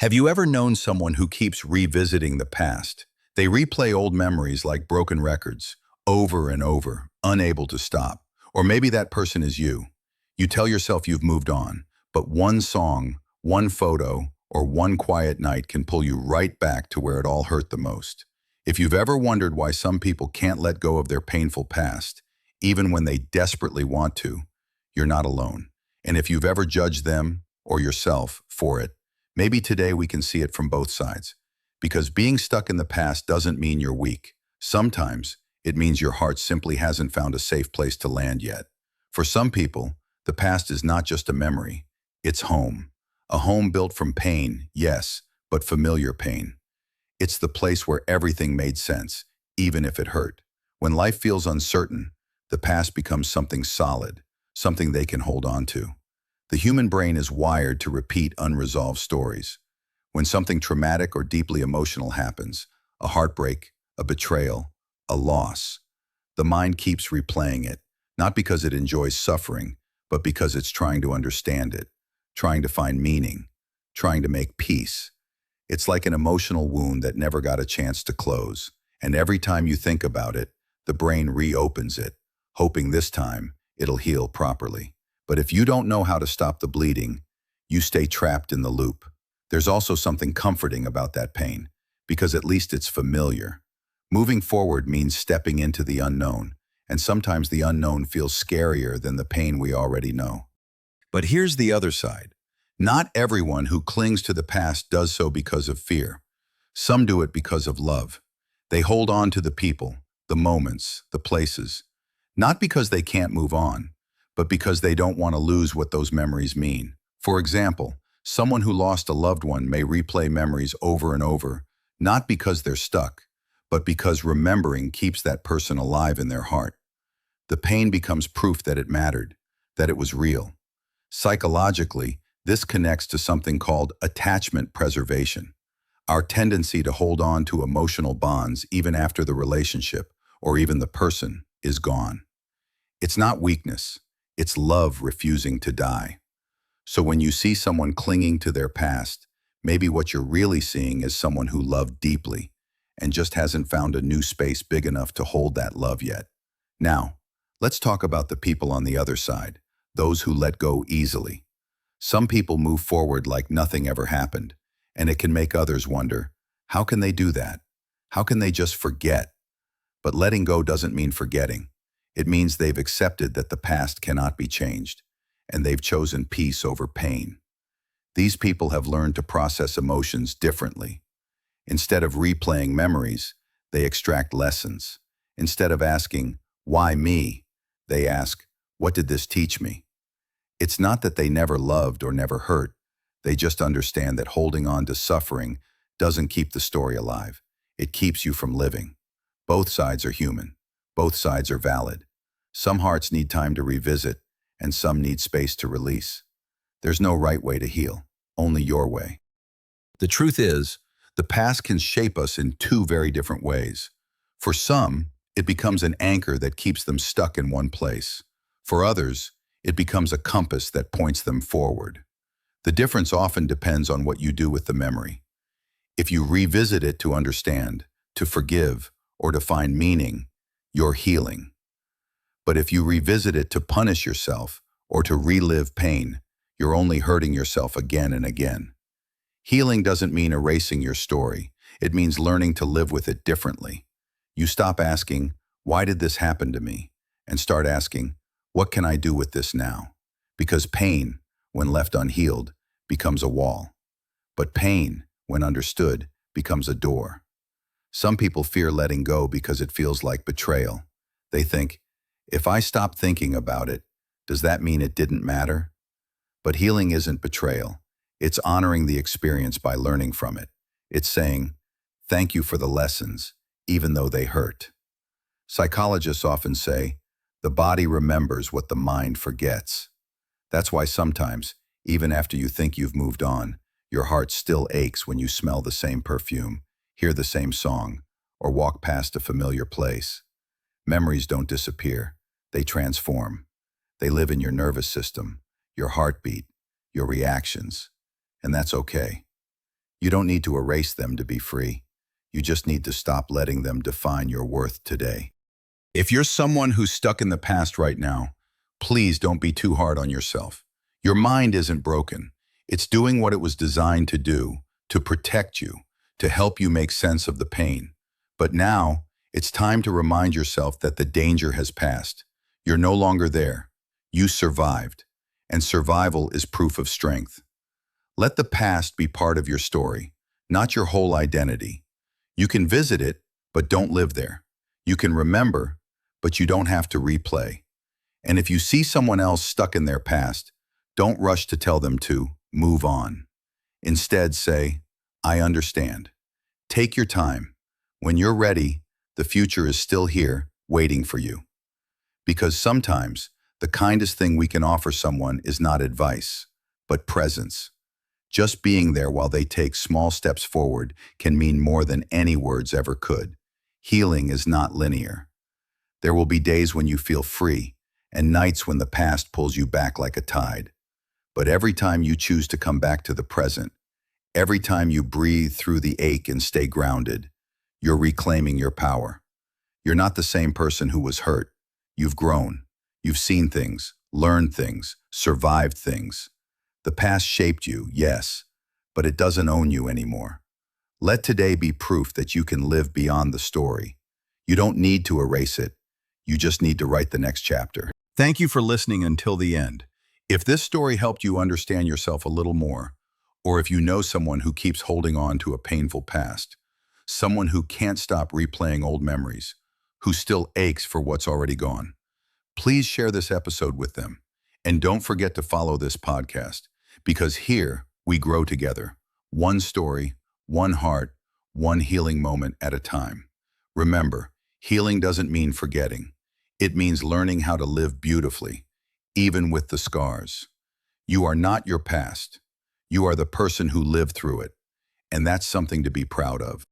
Have you ever known someone who keeps revisiting the past? They replay old memories like broken records, over and over, unable to stop. Or maybe that person is you. You tell yourself you've moved on, but one song, one photo, or one quiet night can pull you right back to where it all hurt the most. If you've ever wondered why some people can't let go of their painful past, even when they desperately want to, you're not alone. And if you've ever judged them or yourself for it, maybe today we can see it from both sides. Because being stuck in the past doesn't mean you're weak. Sometimes it means your heart simply hasn't found a safe place to land yet. For some people, the past is not just a memory, it's home. A home built from pain, yes, but familiar pain. It's the place where everything made sense, even if it hurt. When life feels uncertain, the past becomes something solid, something they can hold on to. The human brain is wired to repeat unresolved stories. When something traumatic or deeply emotional happens, a heartbreak, a betrayal, a loss, the mind keeps replaying it, not because it enjoys suffering, but because it's trying to understand it, trying to find meaning, trying to make peace. It's like an emotional wound that never got a chance to close, and every time you think about it, the brain reopens it, hoping this time it'll heal properly. But if you don't know how to stop the bleeding, you stay trapped in the loop. There's also something comforting about that pain, because at least it's familiar. Moving forward means stepping into the unknown, and sometimes the unknown feels scarier than the pain we already know. But here's the other side. Not everyone who clings to the past does so because of fear. Some do it because of love. They hold on to the people, the moments, the places, not because they can't move on, but because they don't want to lose what those memories mean. For example, someone who lost a loved one may replay memories over and over, not because they're stuck, but because remembering keeps that person alive in their heart. The pain becomes proof that it mattered, that it was real. Psychologically, this connects to something called attachment preservation, our tendency to hold on to emotional bonds even after the relationship, or even the person, is gone. It's not weakness, it's love refusing to die. So when you see someone clinging to their past, maybe what you're really seeing is someone who loved deeply and just hasn't found a new space big enough to hold that love yet. Now, let's talk about the people on the other side, those who let go easily. Some people move forward like nothing ever happened, and it can make others wonder, how can they do that? How can they just forget? But letting go doesn't mean forgetting. It means they've accepted that the past cannot be changed, and they've chosen peace over pain. These people have learned to process emotions differently. Instead of replaying memories, they extract lessons. Instead of asking, why me? They ask, what did this teach me? It's not that they never loved or never hurt. They just understand that holding on to suffering doesn't keep the story alive. It keeps you from living. Both sides are human. Both sides are valid. Some hearts need time to revisit, and some need space to release. There's no right way to heal, only your way. The truth is, the past can shape us in two very different ways. For some, it becomes an anchor that keeps them stuck in one place. For others, it becomes a compass that points them forward. The difference often depends on what you do with the memory. If you revisit it to understand, to forgive, or to find meaning, you're healing. But if you revisit it to punish yourself or to relive pain, you're only hurting yourself again and again. Healing doesn't mean erasing your story. It means learning to live with it differently. You stop asking, why did this happen to me? And start asking, what can I do with this now? Because pain, when left unhealed, becomes a wall. But pain, when understood, becomes a door. Some people fear letting go because it feels like betrayal. They think, if I stop thinking about it, does that mean it didn't matter? But healing isn't betrayal. It's honoring the experience by learning from it. It's saying, thank you for the lessons, even though they hurt. Psychologists often say, the body remembers what the mind forgets. That's why sometimes, even after you think you've moved on, your heart still aches when you smell the same perfume, hear the same song, or walk past a familiar place. Memories don't disappear. They transform. They live in your nervous system, your heartbeat, your reactions, and that's okay. You don't need to erase them to be free. You just need to stop letting them define your worth today. If you're someone who's stuck in the past right now, please don't be too hard on yourself. Your mind isn't broken. It's doing what it was designed to do, to protect you, to help you make sense of the pain. But now, it's time to remind yourself that the danger has passed. You're no longer there. You survived. And survival is proof of strength. Let the past be part of your story, not your whole identity. You can visit it, but don't live there. You can remember, but you don't have to replay. And if you see someone else stuck in their past, don't rush to tell them to move on. Instead, say, I understand. Take your time. When you're ready, the future is still here, waiting for you. Because sometimes, the kindest thing we can offer someone is not advice, but presence. Just being there while they take small steps forward can mean more than any words ever could. Healing is not linear. There will be days when you feel free, and nights when the past pulls you back like a tide. But every time you choose to come back to the present, every time you breathe through the ache and stay grounded, you're reclaiming your power. You're not the same person who was hurt. You've grown. You've seen things, learned things, survived things. The past shaped you, yes, but it doesn't own you anymore. Let today be proof that you can live beyond the story. You don't need to erase it. You just need to write the next chapter. Thank you for listening until the end. If this story helped you understand yourself a little more, or if you know someone who keeps holding on to a painful past, someone who can't stop replaying old memories, who still aches for what's already gone, please share this episode with them. And don't forget to follow this podcast, because here we grow together, one story, one heart, one healing moment at a time. Remember, healing doesn't mean forgetting. It means learning how to live beautifully, even with the scars. You are not your past. You are the person who lived through it, and that's something to be proud of.